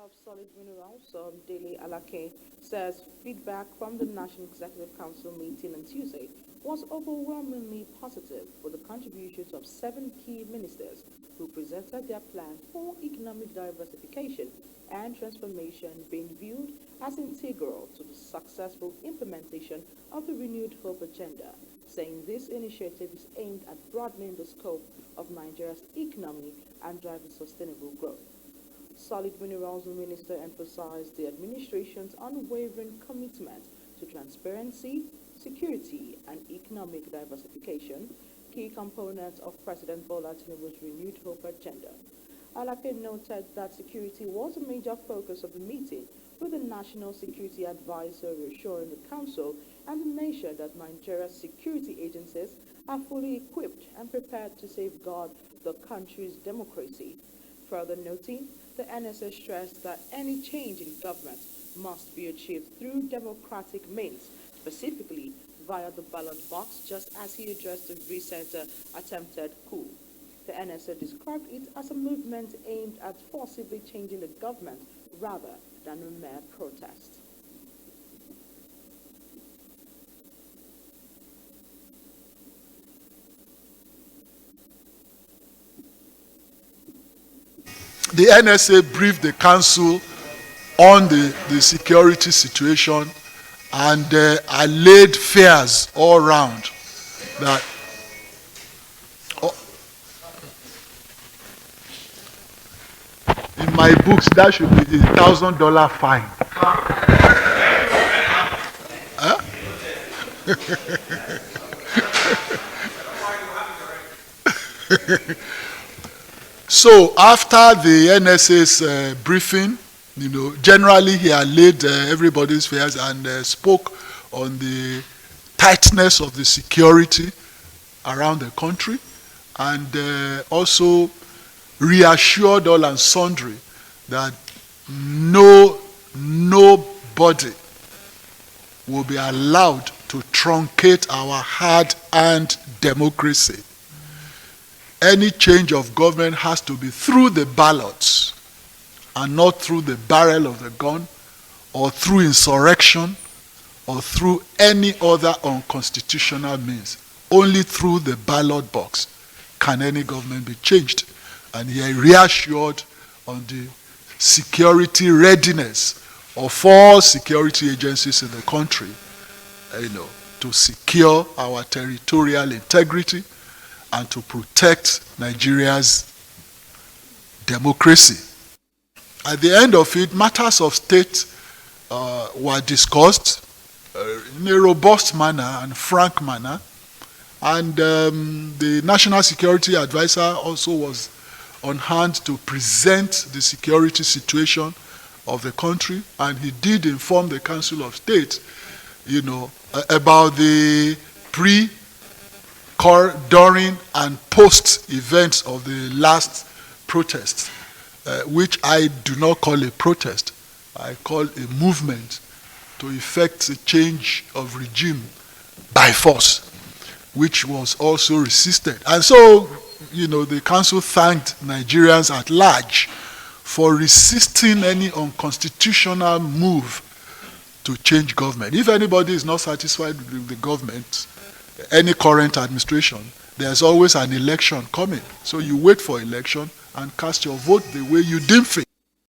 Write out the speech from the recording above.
of Solid Minerals, Dele Alake, says feedback from the National Executive Council meeting on Tuesday was overwhelmingly positive, with the contributions of 7 key ministers who presented their plan for economic diversification and transformation being viewed as integral to the successful implementation of the Renewed Hope agenda, saying this initiative is aimed at broadening the scope of Nigeria's economy and driving sustainable growth. Solid Minerals Minister emphasized the administration's unwavering commitment to transparency, security, and economic diversification, key components of President Bola Tinubu's Renewed Hope agenda. Alake noted that security was a major focus of the meeting, with the National Security Advisor reassuring the Council and the nation that Nigeria's security agencies are fully equipped and prepared to safeguard the country's democracy. Further noting, the NSA stressed that any change in government must be achieved through democratic means, specifically via the ballot box, just as he addressed the recent attempted coup. The NSA described it as a movement aimed at forcibly changing the government rather than a mere protest. The NSA briefed the council on the security situation and allayed fears all round that in my books that should be $1,000 fine. Huh? So after the NSA's briefing, generally he allayed everybody's fears and spoke on the tightness of the security around the country, and also reassured all and sundry that nobody will be allowed to truncate our hard-earned democracy. Any change of government has to be through the ballots and not through the barrel of the gun or through insurrection or through any other unconstitutional means. Only through the ballot box can any government be changed. And he reassured on the security readiness of all security agencies in the country, to secure our territorial integrity and to protect Nigeria's democracy. At the end of it, matters of state were discussed in a robust manner and frank manner, and the National Security Advisor also was on hand to present the security situation of the country, and he did inform the Council of State, about the during, and post events of the last protest, which I do not call a protest, I call a movement to effect a change of regime by force, which was also resisted. And so, the council thanked Nigerians at large for resisting any unconstitutional move to change government. If anybody is not satisfied with the government, any current administration, there's always an election coming. So you wait for election and cast your vote the way you deem fit.